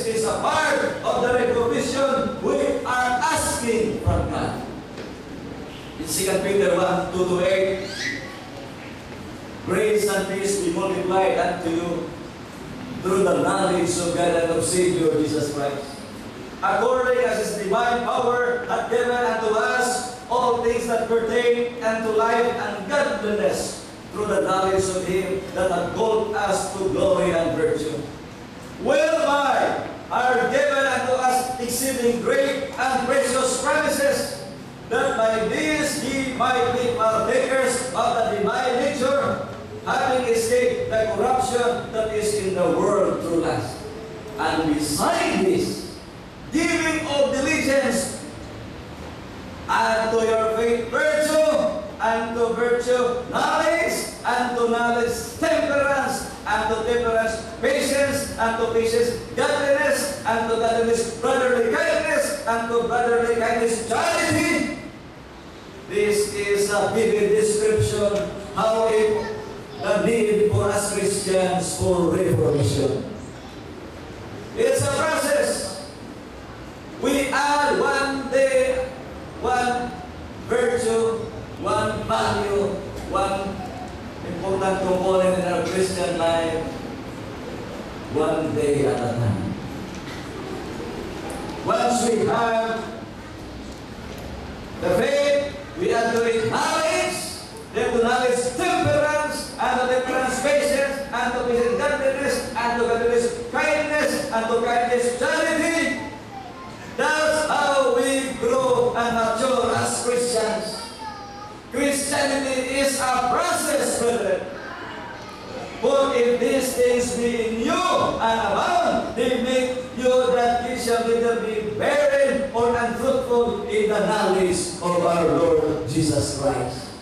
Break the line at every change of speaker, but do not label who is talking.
this is a part of the recognition we are asking from God. In 2 Peter 1:2-8, grace and peace be multiplied unto you through the knowledge of God and of Savior Jesus Christ, according as His divine power hath given unto us all things that pertain unto life and godliness, through the knowledge of Him that hath called us to glory and virtue, whereby are given unto us exceeding great and precious promises, that by this ye might be partakers of the divine nature, having escaped the corruption that is in the world through lust. And beside this, giving of diligence unto your faith virtue, unto virtue knowledge, unto knowledge temperance, unto temperance patience, unto patience godliness, unto godliness brotherly kindness, unto brotherly kindness charity. This is a vivid description how the need for us Christians for reformation. It's a process. We add one day, one virtue, one value, one important component in our Christian life, one day at a time. Once we have the faith, we add to it knowledge, then to knowledge temperance, and to temperance patience, and to patience godliness, and to godliness kindness, and to kindness charity. That's how we grow and mature as Christians. Christianity is a process, brethren. For if these things be in you and abound, they make you that ye shall neither be barren or unfruitful in the knowledge of our Lord Jesus Christ.